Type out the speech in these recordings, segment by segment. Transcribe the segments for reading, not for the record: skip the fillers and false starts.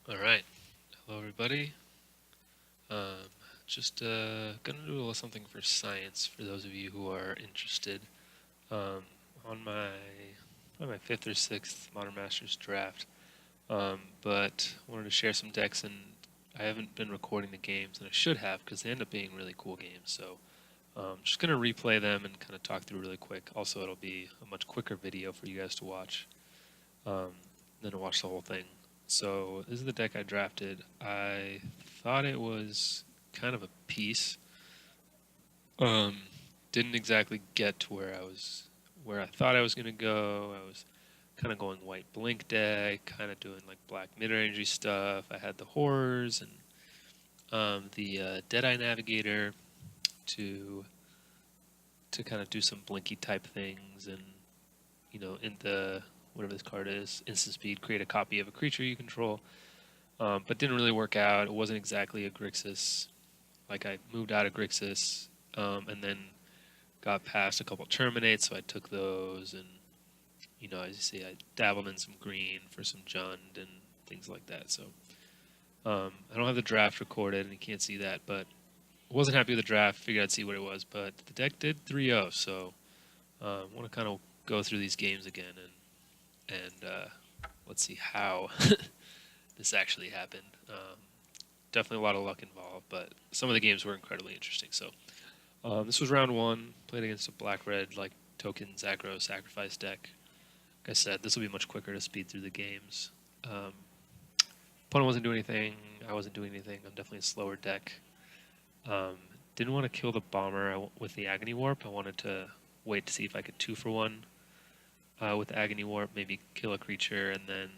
All right. Hello, everybody. Um, just gonna do a little something for science for those of you who are interested. Um, on my probably my fifth or sixth Modern Masters draft, but wanted to share some decks, and I haven't been recording the games, and I should have because they end up being really cool games. So just gonna replay them and kind of talk through really quick. Also, it'll be a much quicker video for you guys to watch. um, than to watch the whole thing. So this is the deck I drafted. I thought it was kind of a piece. Um, didn't exactly get to where I thought I was gonna go. I was kind of going white blink deck, kind of doing like black mid-rangey stuff. I had the horrors and the Deadeye Navigator to kind of do some blinky type things, and in the whatever this card is, instant speed, create a copy of a creature you control. But didn't really work out. It wasn't exactly a Grixis. Like I moved out of Grixis, and then got past a couple terminates, so I took those, and as you see, I dabbled in some green for some Jund and things like that. So I don't have the draft recorded, and you can't see that, but I wasn't happy with the draft. Figured I'd see what it was, but the deck did 3-0, so I want to kind of go through these games again and let's see how this actually happened. Definitely a lot of luck involved, but some of the games were incredibly interesting. So this was round one. Played against a black-red like tokens aggro sacrifice deck. Like I said, this will be much quicker to speed through the games. Um, Opponent wasn't doing anything. I wasn't doing anything. I'm definitely a slower deck. Um, didn't want to kill the bomber with the Agony Warp. I wanted to wait to see if I could 2-for-1 with the Agony Warp, maybe kill a creature and then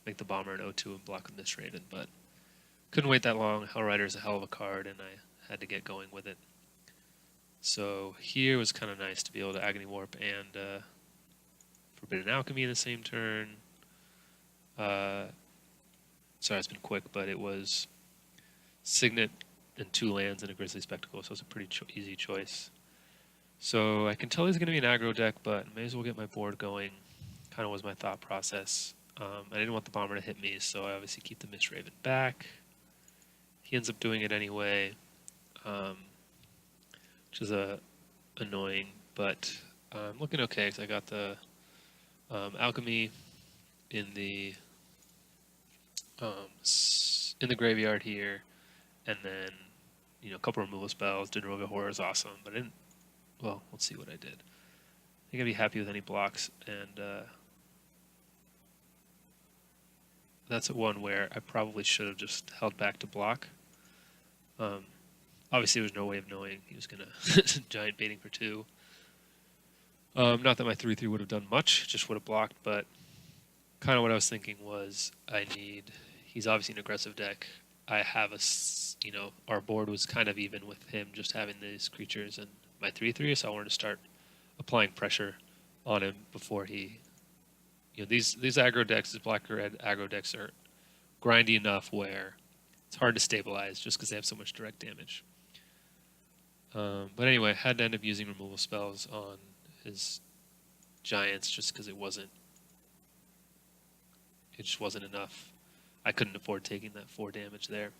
make the bomber an 0-2 and block with Misraven, but couldn't wait that long. Hellrider is a hell of a card, and I had to get going with it. So here was kind of nice to be able to Agony Warp and Forbidden Alchemy in the same turn. Sorry, it's been quick, but it was Signet and 2 lands and a Grizzly Spectacle, so it's a pretty easy choice. So I can tell he's going to be an aggro deck, but I may as well get my board going. Kind of was my thought process. I didn't want the bomber to hit me, so I obviously keep the Misraven back. He ends up doing it anyway, um, which is annoying, but I'm looking okay because I got the alchemy in the graveyard here, and then a couple removal spells. Did Rogue Horror is awesome, but I didn't. Well, let's see what I did. I think I'd be happy with any blocks, and that's one where I probably should have just held back to block. Obviously, there was no way of knowing he was gonna giant baiting for 2. Not that my 3/3 would have done much, just would have blocked, but kind of what I was thinking was he's obviously an aggressive deck. I have our board was kind of even with him just having these creatures and my 3/3, so I wanted to start applying pressure on him before he, these aggro decks, these black red aggro decks are grindy enough where it's hard to stabilize just because they have so much direct damage. But anyway, I had to end up using removal spells on his giants just because it just wasn't enough. I couldn't afford taking that 4 damage there.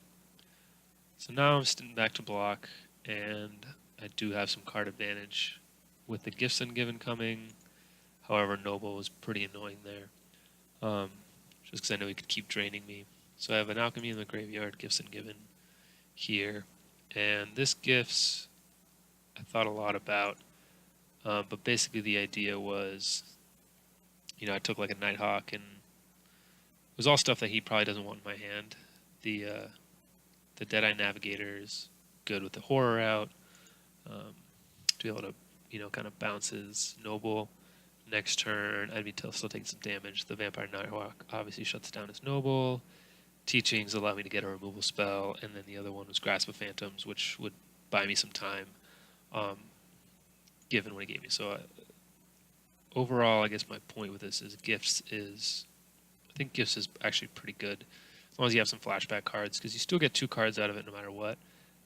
So now I'm sitting back to block, and I do have some card advantage with the Gifts Ungiven coming. However, Noble was pretty annoying there, just because I know he could keep draining me. So I have an Alchemy in the graveyard, Gifts Ungiven here, and this Gifts I thought a lot about, but basically the idea was, I took like a Nighthawk, and it was all stuff that he probably doesn't want in my hand. The Deadeye Navigator is good with the horror out, to be able to kind of bounce his Noble. Next turn, I'd be still taking some damage. The Vampire Nighthawk obviously shuts down his Noble. Teachings allow me to get a removal spell, and then the other one was Grasp of Phantoms, which would buy me some time, given what he gave me. So overall, I guess my point with this is I think Gifts is actually pretty good, as long as you have some flashback cards, because you still get 2 cards out of it no matter what.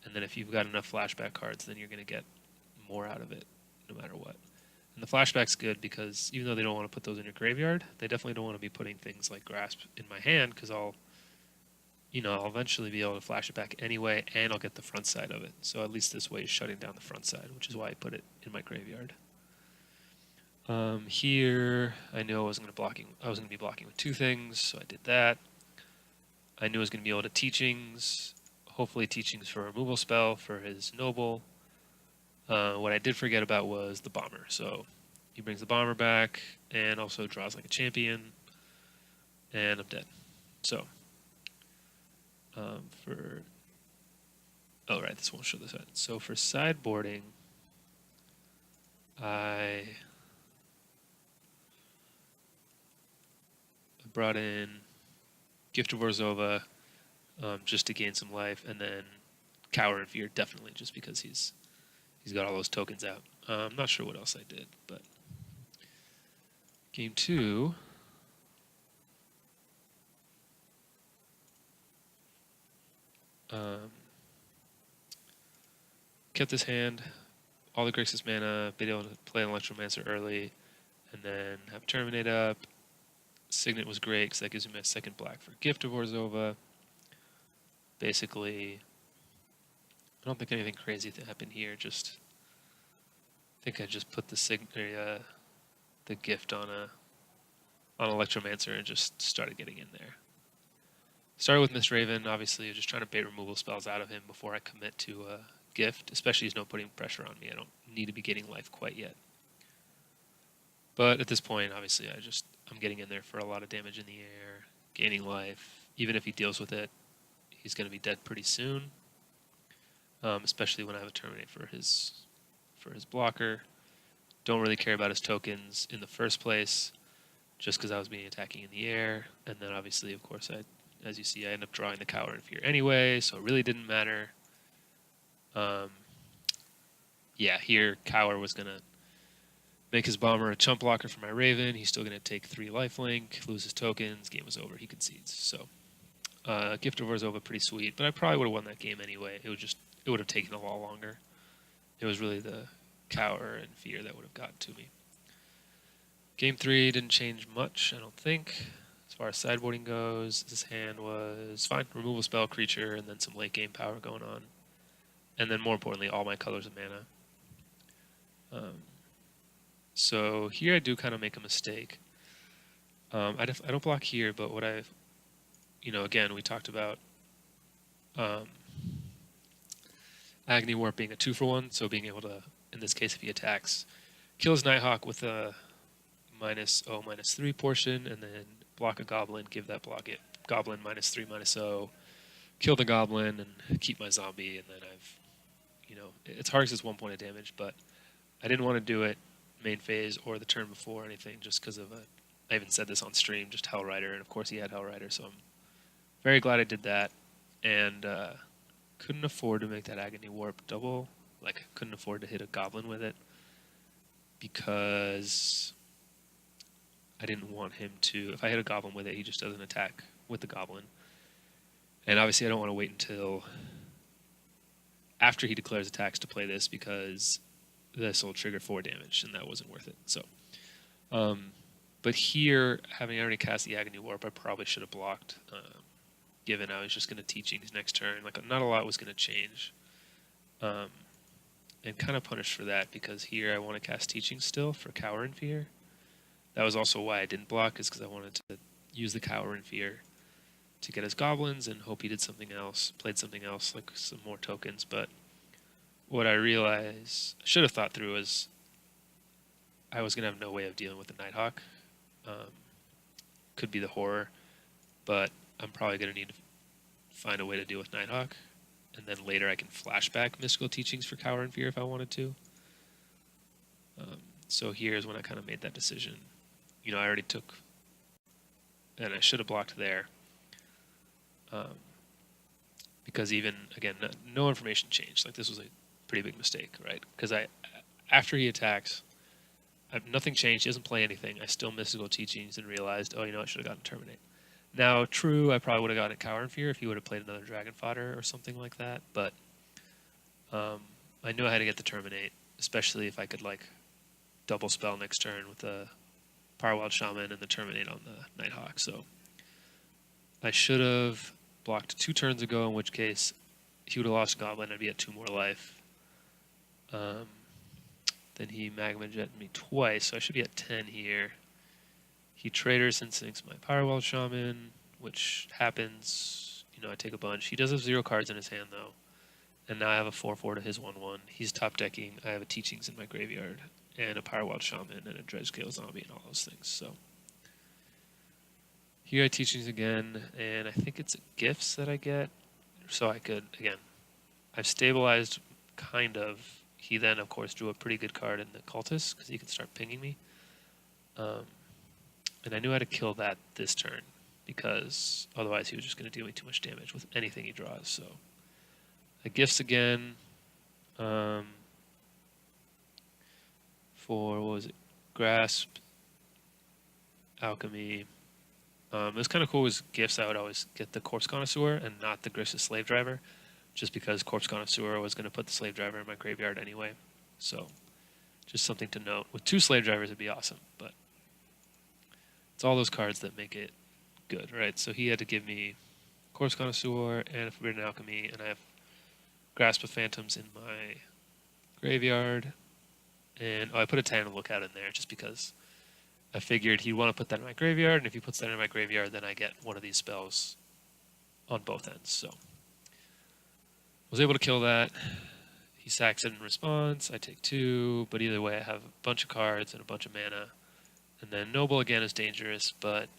And then if you've got enough flashback cards, then you're going to get more out of it no matter what. And the flashback's good because even though they don't want to put those in your graveyard, they definitely don't want to be putting things like Grasp in my hand, because I'll I'll eventually be able to flash it back anyway, and I'll get the front side of it. So at least this way is shutting down the front side, which is why I put it in my graveyard. Here, I knew I was going to be blocking with two things, so I did that. I knew I was going to be able to teachings, hopefully teachings for a removal spell for his noble. What I did forget about was the bomber, so he brings the bomber back and also draws like a champion, and I'm dead. So, oh right, this won't show the side. So for sideboarding, I brought in Gift of Orzhova just to gain some life, and then Cower and Fear definitely just because he's got all those tokens out. I'm not sure what else I did, but game two. Kept this hand, all the Grixis mana, been able to play an Electromancer early, and then have Terminate up. Signet was great because that gives me my second black for Gift of Orzhova. Basically, I don't think anything crazy happened here. I think I just put the gift on Electromancer and just started getting in there. Started with Miss Raven, obviously, just trying to bait removal spells out of him before I commit to a gift, especially he's not putting pressure on me. I don't need to be getting life quite yet. But at this point, obviously, I'm getting in there for a lot of damage in the air, gaining life. Even if he deals with it, he's going to be dead pretty soon. Especially when I have a Terminate for his blocker. Don't really care about his tokens in the first place, just because I was being attacking in the air. And then obviously, of course, as you see, I end up drawing the Cower and Fear anyway, so it really didn't matter. Yeah, here Cower was going to make his bomber a chump blocker for my Raven. He's still going to take 3 lifelink, lose his tokens, game was over, he concedes. So, Gift of Orzhova, pretty sweet, but I probably would have won that game anyway. It would have taken a lot longer. It was really the Cower and Fear that would have gotten to me. Game 3 didn't change much, I don't think. As far as sideboarding goes, this hand was fine. Removal spell, creature, and then some late game power going on. And then more importantly, all my colors of mana. So here I do kind of make a mistake. I don't block here, but what again, we talked about Agony Warp being a 2-for-1, so being able to, in this case, if he attacks, kill his Nighthawk with a -0/-3 portion, and then block a Goblin, give that Goblin -3/-0, kill the Goblin, and keep my zombie, and then it's hard because it's 1 point of damage, but I didn't want to do it main phase or the turn before or anything, just because of I even said this on stream, just Hellrider, and of course he had Hellrider, so I'm very glad I did that, and couldn't afford to make that Agony Warp double, couldn't afford to hit a Goblin with it, because I didn't want him to, if I hit a Goblin with it, he just doesn't attack with the Goblin, and obviously I don't want to wait until after he declares attacks to play this, because this will trigger 4 damage, and that wasn't worth it. So, but here, having already cast the Agony Warp, I probably should have blocked, given I was just going to Teachings next turn. Not a lot was going to change, and kind of punished for that, because here I want to cast Teachings still for Cower and Fear. That was also why I didn't block, is because I wanted to use the Cower and Fear to get his Goblins and hope he did something else, played something else, like some more tokens, but what I realized, I should have thought through, was I was going to have no way of dealing with the Nighthawk. Could be the Horror, but I'm probably going to need to find a way to deal with Nighthawk, and then later I can flashback Mystical Teachings for Cower and Fear if I wanted to. So here's when I kind of made that decision. I already took, and I should have blocked there. Because even, again, no information changed. This was a pretty big mistake, right? Because after he attacks, nothing changed. He doesn't play anything. I still Mystical Teachings and realized, I should have gotten Terminate. Now, true, I probably would have gotten Cower and Fear if he would have played another Dragon Fodder or something like that, but I knew I had to get the Terminate, especially if I could, double spell next turn with the Power Wild Shaman and the Terminate on the Nighthawk, so I should have blocked 2 turns ago, in which case he would have lost Goblin and I'd be at 2 more life. Then he Magma Jetted me twice, so I should be at 10 here. He Trader's Instincts my Powerwell Shaman, which happens. You know, I take a bunch. He does have 0 cards in his hand, though. And now I have a 4/4 to his 1/1. He's top decking. I have a Teachings in my graveyard, and a Powerwell Shaman, and a Dredgescale Zombie, and all those things. So here I Teachings again, and I think it's Gifts that I get. So I could, again, I've stabilized, kind of. He then, of course, drew a pretty good card in the Cultist, because he could start pinging me. And I knew how to kill that this turn, because otherwise he was just going to deal me too much damage with anything he draws. So I Gifts again for, what was it, Grasp, Alchemy. It was kind of cool with Gifts. I would always get the Corpse Connoisseur and not the Grixis Slave Driver, just because Corpse Connoisseur was going to put the Slave Driver in my graveyard anyway. So just something to note. With 2 Slave Drivers it'd be awesome, but it's all those cards that make it good, right? So he had to give me Corpse Connoisseur and a Forbidden Alchemy, and I have Grasp of Phantoms in my graveyard. And I put a Tandem Lookout in there just because I figured he'd want to put that in my graveyard, and if he puts that in my graveyard, then I get one of these spells on both ends. So was able to kill that. He sacks it in response. I take 2, but either way, I have a bunch of cards and a bunch of mana. And then Noble again is dangerous, but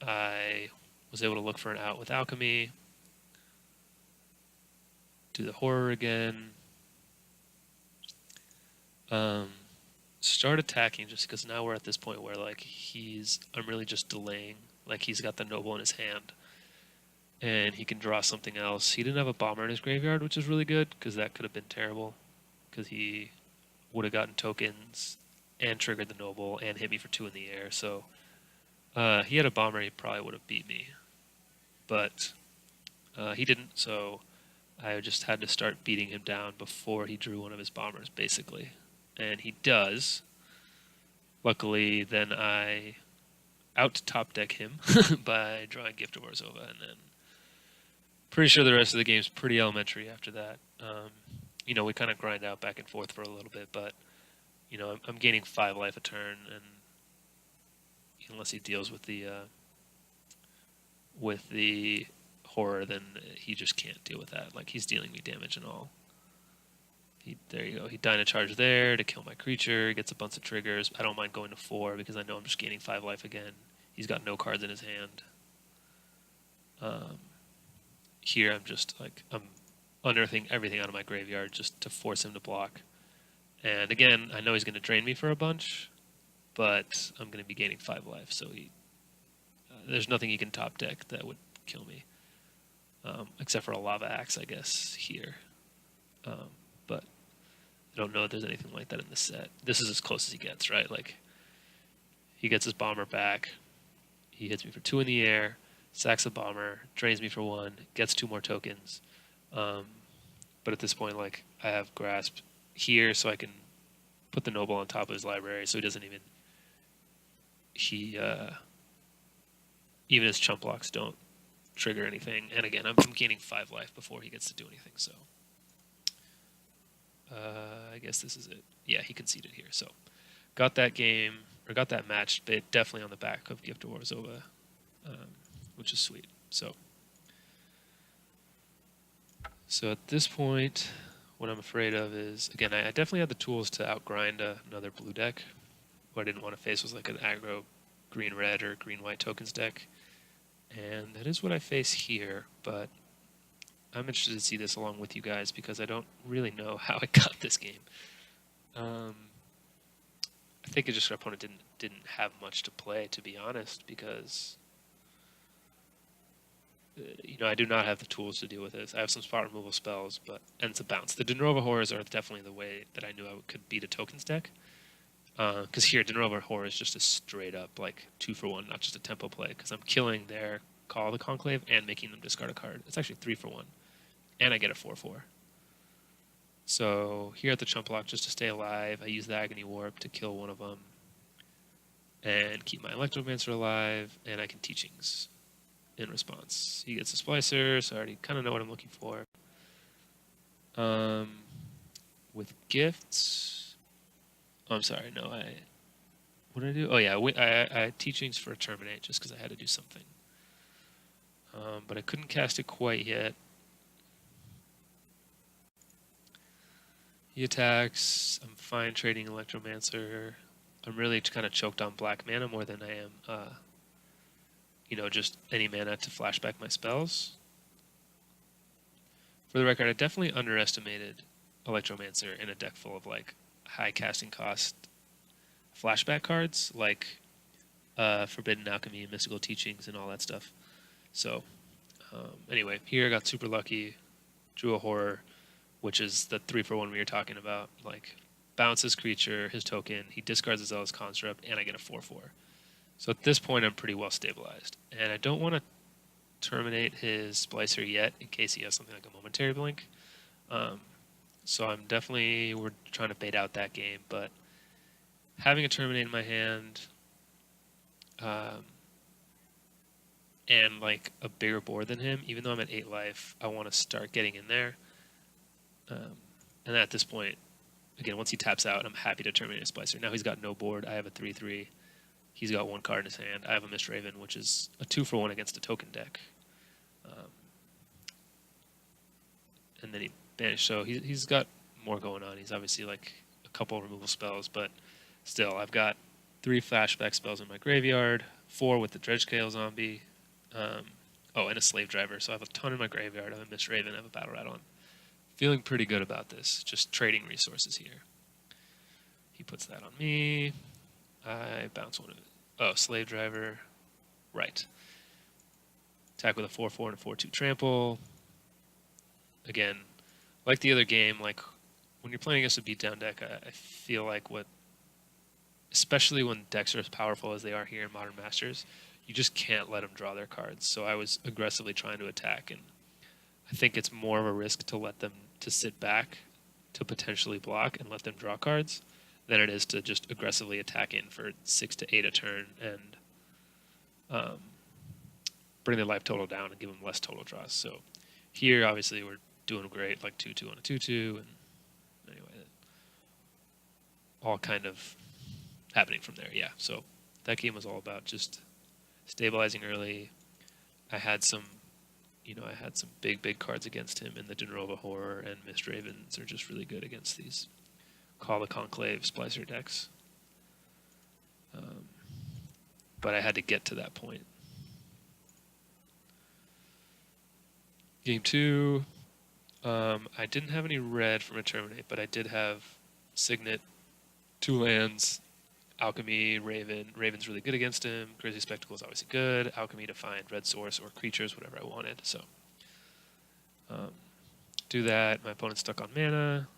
I was able to look for an out with Alchemy. Do the Horror again. Start attacking just because now we're at this point where like I'm really just delaying. Like he's got the Noble in his hand, and he can draw something else. He didn't have a Bomber in his graveyard, which is really good because that could have been terrible, because he would have gotten tokens and triggered the Noble and hit me for 2 in the air. So he had a Bomber, he probably would have beat me, but he didn't. So I just had to start beating him down before he drew one of his Bombers, basically. And he does. Luckily, then I out-top deck him by drawing Gift of Orzhova, and then pretty sure the rest of the game's pretty elementary after that. You know, we kind of grind out back and forth for a little bit, but you know, I'm gaining 5 life a turn, and unless he deals with the horror, then he just can't deal with that. Like, he's dealing me damage and all. There you go. He Dynacharge there to kill my creature. He gets a bunch of triggers. I don't mind going to 4 because I know I'm just gaining 5 life again. He's got no cards in his hand. Here I'm just like, I'm unearthing everything out of my graveyard just to force him to block. And again, I know he's going to drain me for a bunch, but I'm going to be gaining 5 life, so there's nothing he can top deck that would kill me, except for a Lava Axe, I guess, here. But I don't know if there's anything like that in the set. This is as close as he gets, right? Like, he gets his Bomber back, he hits me for 2 in the air, sacks the Bomber, drains me for 1, gets 2 more tokens. But at this point, like, I have Grasp here, so I can put the Noble on top of his library, so he doesn't even... even his chump blocks don't trigger anything. And again, I'm gaining 5 life before he gets to do anything, so... I guess this is it. Yeah, he conceded here, so... Got that game, or got that match, but definitely on the back of Gift of Orzhova, which is sweet. So at this point, what I'm afraid of is, again, I definitely had the tools to outgrind another blue deck. What I didn't want to face was like an aggro green-red or green-white tokens deck. And that is what I face here, but I'm interested to see this along with you guys because I don't really know how I got this game. I think it's just our opponent didn't have much to play, to be honest, because you know, I do not have the tools to deal with this. I have some spot removal spells, and it's a bounce. The Denrova Horrors are definitely the way that I knew I could beat a tokens deck. Because here, Denrova Horror is just a straight up, like, 2-for-1, not just a tempo play, because I'm killing their Call of the Conclave and making them discard a card. It's actually 3-for-1, and I get a 4-4. So here at the chump block, just to stay alive, I use the Agony Warp to kill one of them, and keep my Electromancer alive, and I can Teachings. in response. He gets a splicer, so I already kind of know what I'm looking for. Um, with gifts, oh, I'm sorry, no, what did I do? Oh yeah, I had teachings for terminate just because I had to do something. But I couldn't cast it quite yet. He attacks. I'm fine trading Electromancer. I'm really kind of choked on black mana more than I am, just any mana to flashback my spells. For the record, I definitely underestimated Electromancer in a deck full of like high casting cost flashback cards like Forbidden Alchemy and Mystical Teachings and all that stuff. So anyway, here I got super lucky, drew a horror, which is the 3-for-1 we were talking about. Like bounces creature, his token, he discards his Zealous Construct, and I get a 4/4. So at this point, I'm pretty well stabilized, and I don't want to terminate his Splicer yet in case he has something like a Momentary Blink. So we're trying to bait out that game, but having a terminate in my hand, and like a bigger board than him, even though I'm at 8 life, I want to start getting in there. And at this point, again, once he taps out, I'm happy to terminate a Splicer. Now he's got no board. I have a 3/3. He's got one card in his hand. I have a Mist Raven, which is a 2-for-1 against a token deck. And then he banished. So he's got more going on. He's obviously like a couple removal spells, but still, I've got 3 flashback spells in my graveyard, 4 with the Dredgescale Zombie, and a Slave Driver. So I have a ton in my graveyard. I have a Mist Raven, I have a Battle Rat on. Feeling pretty good about this. Just trading resources here. He puts that on me. I bounce one of it. Oh, Slave Driver. Right. Attack with a 4/4 and a 4/2 trample. Again, like the other game, like when you're playing against a beatdown deck, I feel like especially when decks are as powerful as they are here in Modern Masters, you just can't let them draw their cards. So I was aggressively trying to attack, and I think it's more of a risk to let them to sit back to potentially block and let them draw cards than it is to just aggressively attack in for 6 to 8 a turn and bring their life total down and give them less total draws. So here, obviously, we're doing great, like 2/2 on a 2/2, and anyway, all kind of happening from there. Yeah, so that game was all about just stabilizing early. I had some big cards against him, and the Denrova Horror and Mist Ravens are just really good against these Call the Conclave Splicer decks. But I had to get to that point. Game 2, I didn't have any red from a Terminate, but I did have Signet, 2 lands, Alchemy, Raven. Raven's really good against him. Crazy Spectacle is obviously good. Alchemy to find red source or creatures, whatever I wanted. So do that. My opponent's stuck on mana,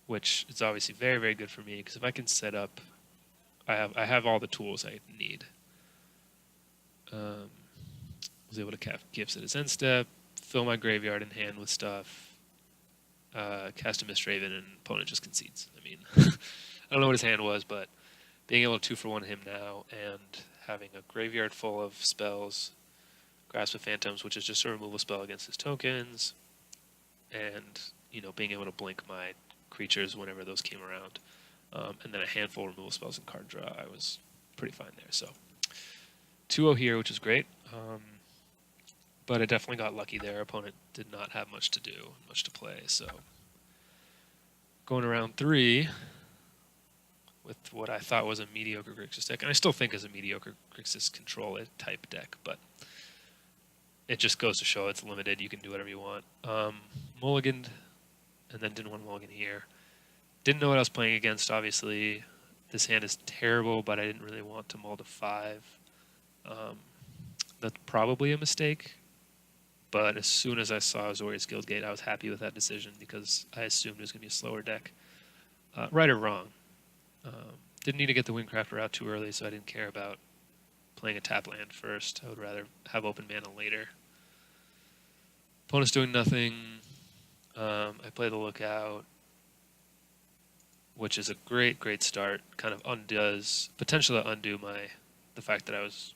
which is obviously very, very good for me because if I can set up, I have all the tools I need. Was able to cast Gifts at his end step, fill my graveyard in hand with stuff, cast a Mist Raven, and opponent just concedes. I mean, I don't know what his hand was, but being able to 2-for-1 him now and having a graveyard full of spells, Grasp of Phantoms, which is just a removal spell against his tokens, and being able to blink my creatures whenever those came around, and then a handful of removal spells and card draw, I was pretty fine there. So 2-0 here, which is great. But I definitely got lucky there. Opponent did not have much to do, much to play. So going around 3 with what I thought was a mediocre Grixis deck, and I still think is a mediocre Grixis control type deck, but it just goes to show it's limited. You can do whatever you want. Mulliganed, and then didn't want to mulligan here. Didn't know what I was playing against, obviously. This hand is terrible, but I didn't really want to mull to 5. That's probably a mistake. But as soon as I saw Azorius Guildgate, I was happy with that decision because I assumed it was going to be a slower deck. Right or wrong. Didn't need to get the Windcrafter out too early, so I didn't care about playing a tap land first. I would rather have open mana later. Opponent's doing nothing. I play the Lookout, which is a great start. Kind of potentially undo the fact that I was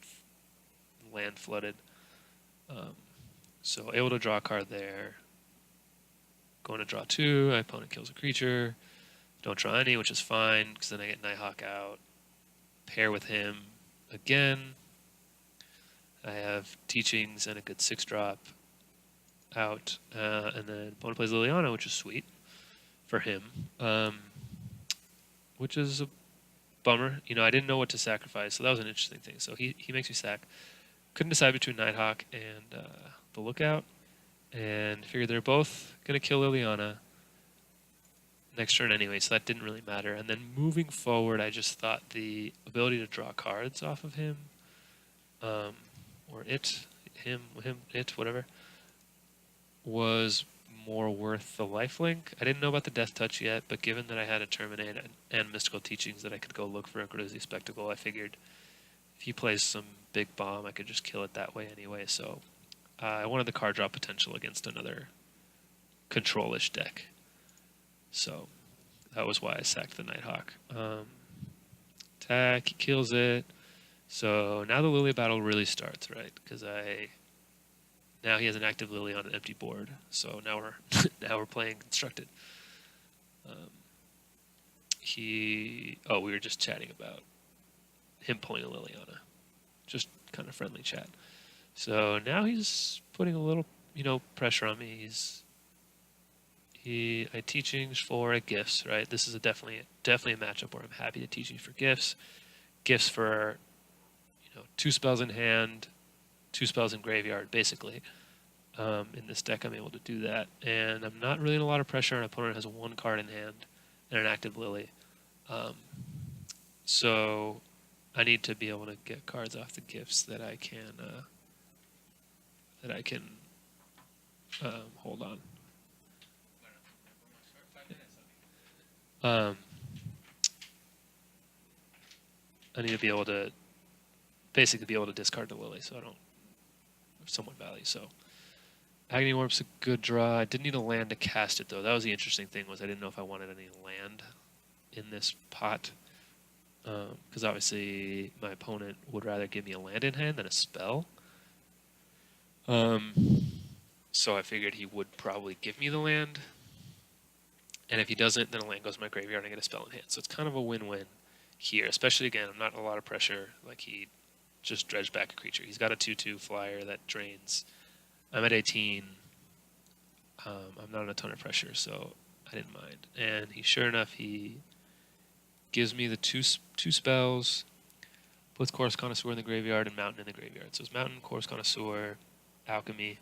land flooded. Um, so able to draw a card there. Going to draw 2, my opponent kills a creature. Don't draw any, which is fine, because then I get Nighthawk out. Pair with him again. I have Teachings and a good 6-drop out. And then opponent plays Liliana, which is sweet for him. Which is a bummer. You know, I didn't know what to sacrifice, so that was an interesting thing. So he makes me sack. Couldn't decide between Nighthawk and the Lookout. And figured they're both going to kill Liliana next turn anyway, so that didn't really matter. And then moving forward, I just thought the ability to draw cards off of him, or it, whatever, was more worth the lifelink. I didn't know about the Death Touch yet, but given that I had a Terminate and Mystical Teachings that I could go look for a Grixis Spectacle, I figured if he plays some big bomb, I could just kill it that way anyway. So I wanted the card draw potential against another control-ish deck. So that was why I sacked the Nighthawk. Attack, he kills it. So now the Lily battle really starts, right? Because now he has an active Lily on an empty board. So now we're playing constructed. We were just chatting about him pulling a Liliana. Just kind of friendly chat. So now he's putting a little, pressure on me. I Teachings for Gifts, right? This is definitely a matchup where I'm happy to Teachings for Gifts. Gifts for, 2 spells in hand, 2 spells in graveyard, basically. In this deck, I'm able to do that, and I'm not really in a lot of pressure. An opponent has 1 card in hand and an active Lily, so I need to be able to get cards off the Gifts that I can hold on. I need to be able to discard the Lily, so I don't have somewhat value. So Agony Warp's a good draw. I didn't need a land to cast it though. That was the interesting thing, was I didn't know if I wanted any land in this pot, because obviously my opponent would rather give me a land in hand than a spell. So I figured he would probably give me the land. And if he doesn't, then a land goes in my graveyard and I get a spell in hand. So it's kind of a win-win here, especially, again, I'm not in a lot of pressure. Like, he just dredged back a creature. He's got a 2/2 flyer that drains. I'm at 18. I'm not in a ton of pressure, so I didn't mind. And sure enough, he gives me the two spells, puts Chorus Connoisseur in the graveyard and Mountain in the graveyard. So it's Mountain, Chorus Connoisseur, Alchemy.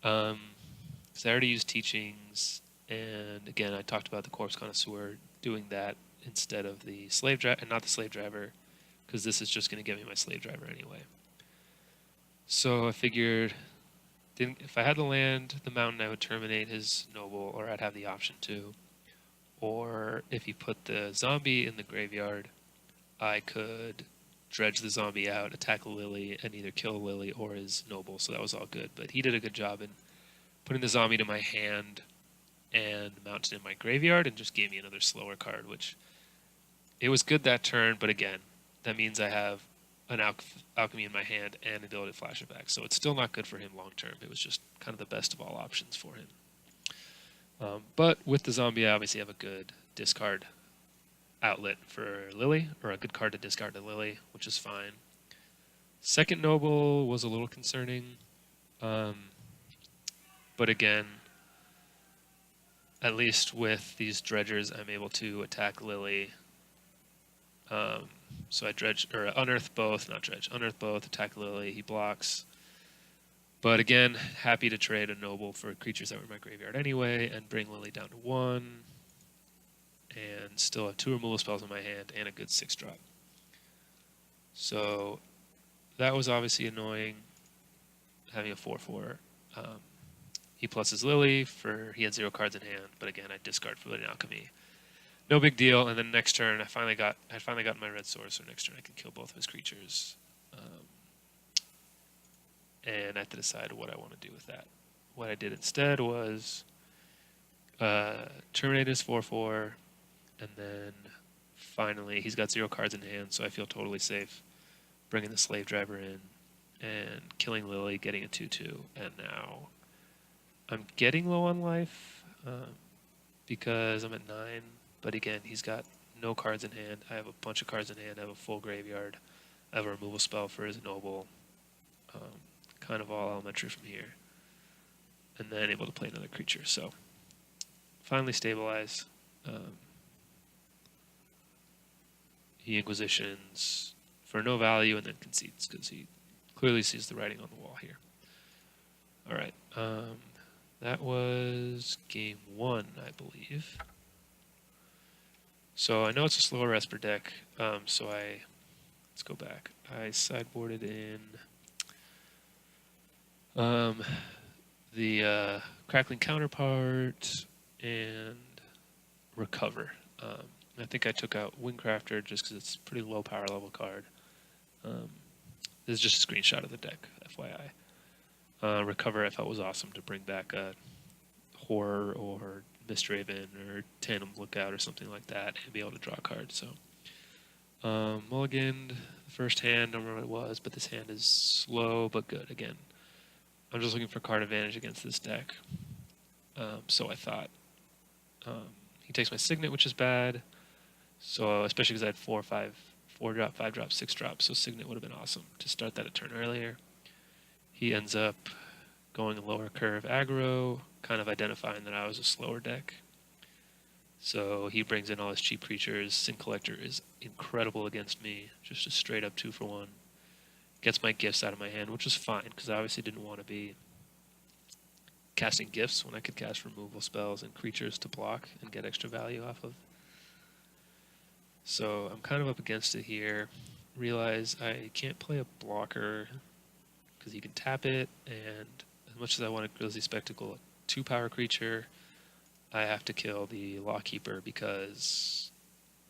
Because I already used Teachings, and again, I talked about the Chorus Connoisseur doing that instead of the Slave Driver, and not the Slave Driver, because this is just going to give me my Slave Driver anyway. So I figured, if I had the land, the Mountain, I would terminate his Noble, or I'd have the option to. Or if he put the zombie in the graveyard, I could dredge the zombie out, attack a Lily, and either kill Lily or his Noble, so that was all good. But he did a good job in putting the zombie to my hand and Mountain in my graveyard, and just gave me another slower card, which, it was good that turn, but again, that means I have an Alchemy in my hand and the ability to flash it back. So it's still not good for him long term. It was just kind of the best of all options for him. But with the zombie, I obviously have a good discard outlet for Lily, or a good card to discard to Lily, which is fine. Second Noble was a little concerning. But again, at least with these dredgers, I'm able to attack Lily. So I unearth both, unearth both, attack Lily, he blocks. But again, happy to trade a Noble for creatures that were in my graveyard anyway, and bring Lily down to 1. And still have 2 removal spells in my hand, and a good 6-drop. So that was obviously annoying, having a 4/4. He pluses Lily, he had 0 cards in hand, but again, I discard for Lily Alchemy. No big deal, and then next turn, I finally got my red source, so next turn I can kill both of his creatures. And I have to decide what I want to do with that. What I did instead was terminate his 4/4, and then finally, he's got 0 cards in hand, so I feel totally safe bringing the Slave Driver in and killing Lily, getting a 2/2, and now I'm getting low on life because I'm at 9. But again, he's got no cards in hand. I have a bunch of cards in hand. I have a full graveyard. I have a removal spell for his noble. Kind of all elementary from here. And then able to play another creature. So finally stabilized. He Inquisitions for no value and then concedes because he clearly sees the writing on the wall here. All right. That was game 1, I believe. So I know it's a slower Esper deck, so let's go back. I sideboarded in the Crackling Counterpart and Recover. I think I took out Wingcrafter just because it's a pretty low power level card. This is just a screenshot of the deck, FYI. Recover I felt was awesome to bring back a Horror or Mistraven or Tandem Lookout or something like that and be able to draw a card. So mulliganed the first hand, I don't remember what it was, but this hand is slow but good. Again, I'm just looking for card advantage against this deck. So I thought he takes my Signet, which is bad. So especially because I had 4 drop, 5 drop, 6 drop, so Signet would have been awesome to start that a turn earlier. He ends up going lower curve aggro, kind of identifying that I was a slower deck. So he brings in all his cheap creatures. Sin Collector is incredible against me, just a straight up 2-for-1. Gets my gifts out of my hand, which is fine, because I obviously didn't want to be casting gifts when I could cast removal spells and creatures to block and get extra value off of. So I'm kind of up against it here. Realize I can't play a blocker because he can tap it, and as much as I want a Grizzly Spectacle, a 2-power creature, I have to kill the Lawkeeper because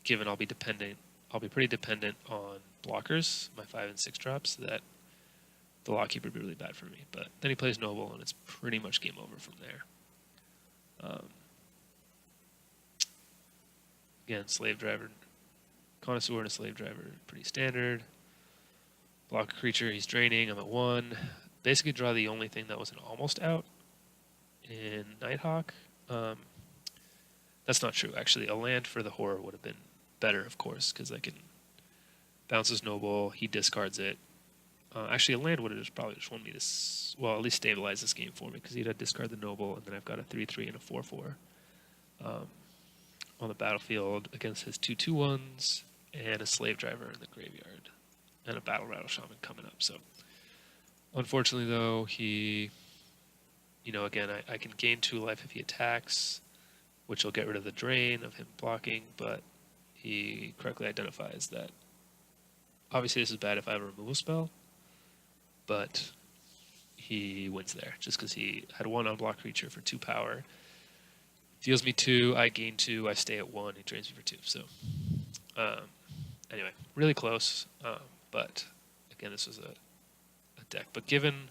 given I'll be pretty dependent on blockers, my 5 and 6 drops, that the Lawkeeper would be really bad for me. But then he plays Noble, and it's pretty much game over from there. Again, Slave Driver, Connoisseur and a Slave Driver, pretty standard. Block a creature, he's draining, I'm at 1. Basically draw the only thing that was an almost out in Nighthawk. That's not true, actually. A land for the Horror would have been better, of course, because I can bounce his Noble, he discards it. Actually, a land would have probably just wanted me to, well, at least stabilize this game for me, because he'd have discard the Noble, and then I've got a 3/3 and a 4/4 on the battlefield against his 2/2/1s and a Slave Driver in the graveyard, and a Battle Rattle Shaman coming up. So, unfortunately, though, he, again, I can gain 2 life if he attacks, which will get rid of the drain of him blocking, but he correctly identifies that obviously this is bad if I have a removal spell, but he wins there just because he had 1 unblocked creature for 2 power. Deals me 2, I gain 2, I stay at 1, he drains me for 2. So, anyway, really close, but again, this was a deck. But given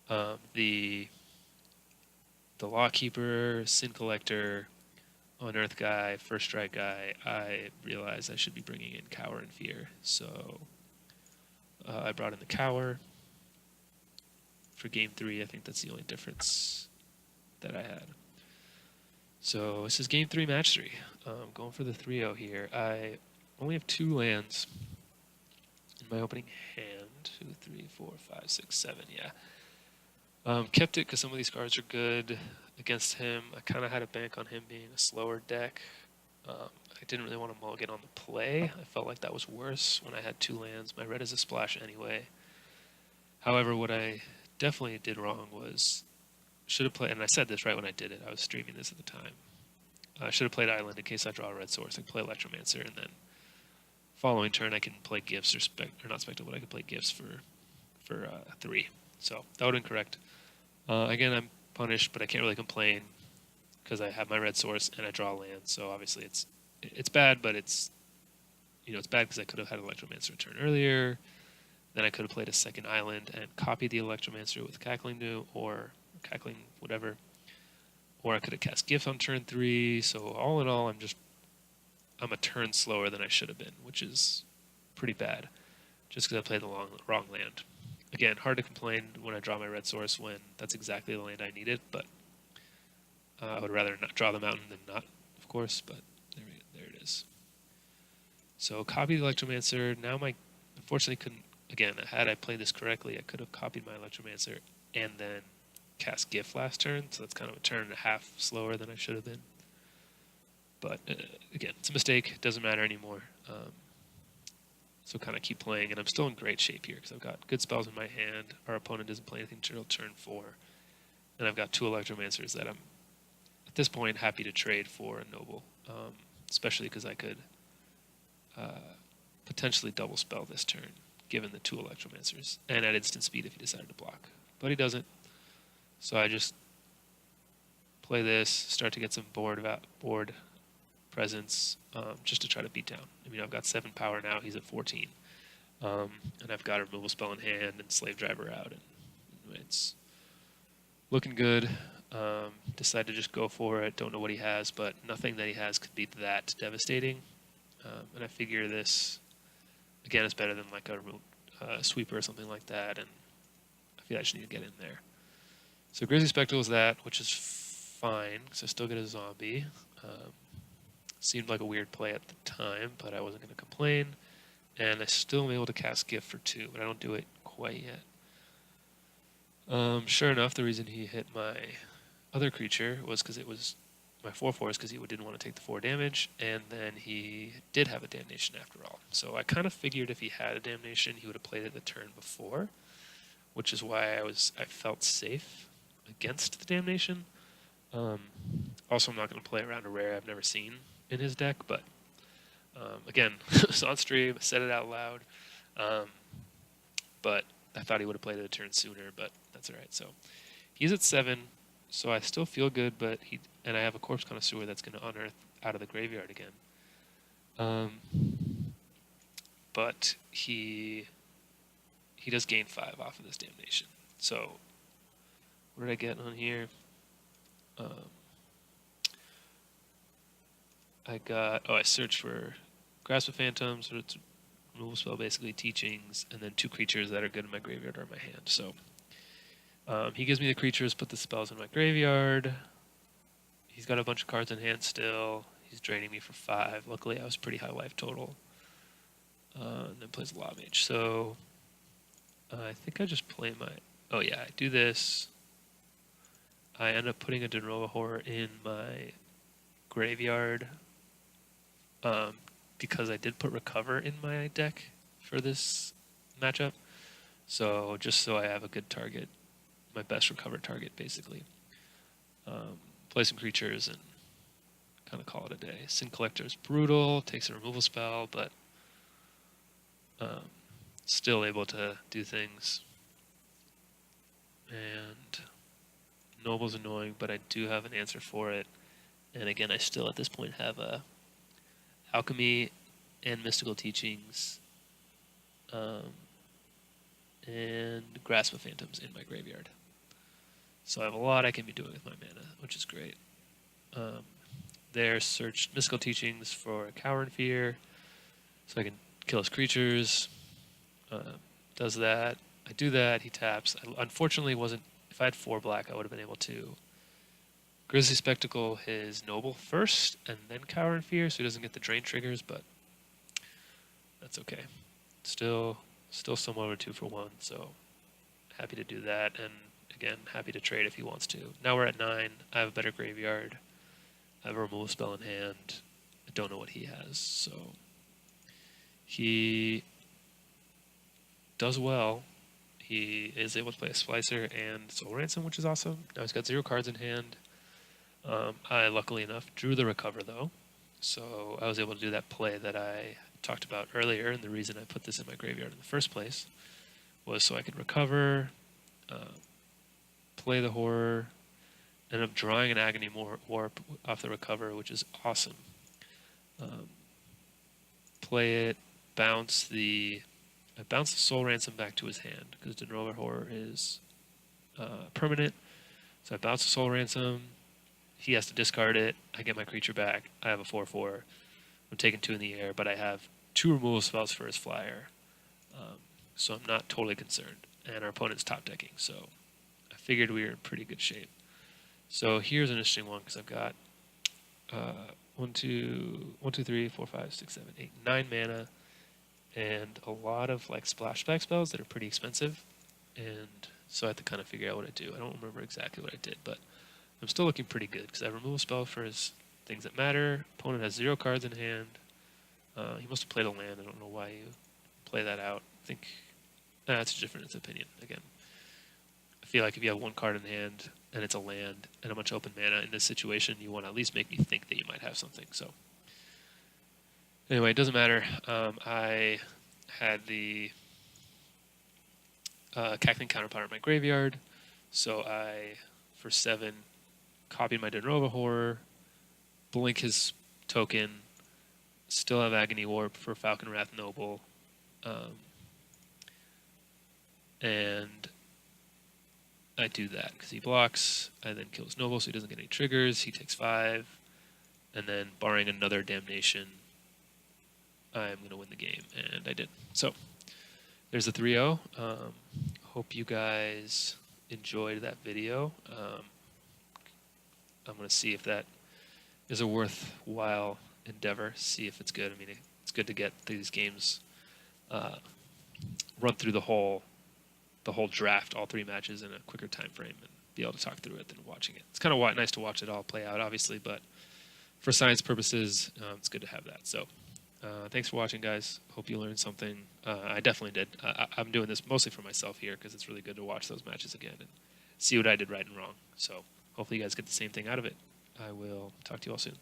the Lawkeeper, Sin Collector, Unearth guy, First Strike guy, I realized I should be bringing in Cower and Fear. So I brought in the Cower for game 3. I think that's the only difference that I had. So this is game 3, match 3. Going for the 3-0 here. I only have 2 lands in my opening hand. 2, 3, 4, 5, 6, 7, yeah. Kept it because some of these cards are good against him. I kind of had a bank on him being a slower deck. I didn't really want to mulligan on the play. I felt like that was worse when I had 2 lands. My red is a splash anyway. However, what I definitely did wrong was should have played, and I said this right when I did it. I was streaming this at the time. I should have played Island in case I draw a red source. I can play Electromancer, and then following turn I can play Gifts or not Spectre, but I can play Gifts for 3. So that would have been correct. Again, I'm punished, but I can't really complain because I have my red source and I draw land. So obviously it's bad, but it's bad because I could have had Electromancer turn earlier. Then I could have played a second island and copied the Electromancer with Cackling New or Cackling whatever. Or I could have cast Gift on turn 3. So all in all, I'm a turn slower than I should have been, which is pretty bad, just because I played the wrong land. again, hard to complain when I draw my red source when that's exactly the land I needed, but I would rather not draw the mountain than not, of course, but there it is. So copy the Electromancer. Now unfortunately couldn't, again, had I played this correctly, I could have copied my Electromancer and then cast Gift last turn, so that's kind of a turn and a half slower than I should have been. But again, it's a mistake, doesn't matter anymore. So kind of keep playing, and I'm still in great shape here because I've got good spells in my hand. Our opponent doesn't play anything until turn 4, and I've got 2 Electromancers that I'm, at this point, happy to trade for a Noble, especially because I could potentially double spell this turn, given the 2 Electromancers, and at instant speed if he decided to block. But he doesn't, so I just play this, start to get some board presence, just to try to beat down. I mean, I've got 7 power now, he's at 14. And I've got a removal spell in hand and Slave Driver out, and it's looking good. Decide to just go for it. Don't know what he has, but nothing that he has could be that devastating. And I figure this, again, is better than like a sweeper or something like that, and I feel I just need to get in there. So Grixis Spectacle is that, which is fine, because I still get a zombie. Seemed like a weird play at the time, but I wasn't going to complain. And I still am able to cast Gift for 2, but I don't do it quite yet. Sure enough, the reason he hit my other creature was because it was my 4/4 is because he didn't want to take the 4 damage, and then he did have a damnation after all. So I kind of figured if he had a damnation, he would have played it the turn before, which is why I felt safe against the damnation. Also, I'm not going to play around a rare I've never seen in his deck, but again, it's on stream, I said it out loud, but I thought he would have played it a turn sooner, but that's alright. So he's at 7, so I still feel good, but and I have a Corpse Connoisseur that's going to unearth out of the graveyard again. But he does gain 5 off of this damnation. So what did I get on here? I searched for Grasp of Phantoms, so it's a removal spell, basically teachings, and then 2 creatures that are good in my graveyard or in my hand. So he gives me the creatures, put the spells in my graveyard. He's got a bunch of cards in hand still. He's draining me for 5. Luckily, I was pretty high life total. And then plays Law Mage. So I think I just play my... Oh yeah, I do this. I end up putting a De Novo Horror in my graveyard because I did put Recover in my deck for this matchup. So just so I have a good target, my best Recover target, basically. Play some creatures and kind of call it a day. Sin Collector is brutal, takes a removal spell, but still able to do things. And Noble's annoying, but I do have an answer for it. And again, I still at this point have a Alchemy and Mystical Teachings and Grasp of Phantoms in my graveyard. So I have a lot I can be doing with my mana, which is great. There, searched Mystical Teachings for Cower and Fear, so I can kill his creatures. Does that. I do that, he taps. I unfortunately wasn't... If I had 4 black, I would have been able to Grixis Spectacle his Noble first, and then Cower and Fear, so he doesn't get the drain triggers, but that's okay. Still somewhat of a 2 for 1, so happy to do that, and again, happy to trade if he wants to. Now we're at 9, I have a better graveyard, I have a removal spell in hand, I don't know what he has, so he does well. He is able to play a Splicer and Soul Ransom, which is awesome. Now he's got 0 cards in hand. I, luckily enough, drew the Recover, though. So I was able to do that play that I talked about earlier, and the reason I put this in my graveyard in the first place was so I could recover, play the Horror, end up drawing an Agony Warp off the Recover, which is awesome. Play it, bounce the Soul Ransom back to his hand, because De Novo Horror is permanent. So I bounce the Soul Ransom, he has to discard it, I get my creature back, I have a 4/4. I'm taking 2 in the air, but I have 2 removal spells for his flyer. So I'm not totally concerned. and our opponent's top decking. So I figured we were in pretty good shape. So here's an interesting one because I've got 1, 2, 1, 2, 3, 4, 5, 6, 7, 8, 9 mana, and a lot of like splashback spells that are pretty expensive. And so I had to kind of figure out what I do. I don't remember exactly what I did, but I'm still looking pretty good because I remove a spell for his things that matter. Opponent has 0 cards in hand. He must have played a land. I don't know why you play that out. I think that's a different opinion. Again, I feel like if you have 1 card in hand and it's a land and a bunch of open mana in this situation, you want to at least make me think that you might have something. So anyway, it doesn't matter. I had the Cackling Counterpart in my graveyard, so I, for 7, copied my Denrova Horror, blink his token, still have Agony Warp for Falcon Wrath Noble, and I do that because he blocks. I then kill his Noble so he doesn't get any triggers. He takes 5, and then barring another Damnation, I'm going to win the game, and I did. So there's a 3-0. Hope you guys enjoyed that video. I'm going to see if that is a worthwhile endeavor, see if it's good. I mean, it's good to get these games run through the whole draft, all 3 matches in a quicker time frame, and be able to talk through it than watching it. It's kind of nice to watch it all play out, obviously, but for science purposes, it's good to have that. So thanks for watching, guys. Hope you learned something. I definitely did. I'm doing this mostly for myself here because it's really good to watch those matches again and see what I did right and wrong. So hopefully you guys get the same thing out of it. I will talk to you all soon.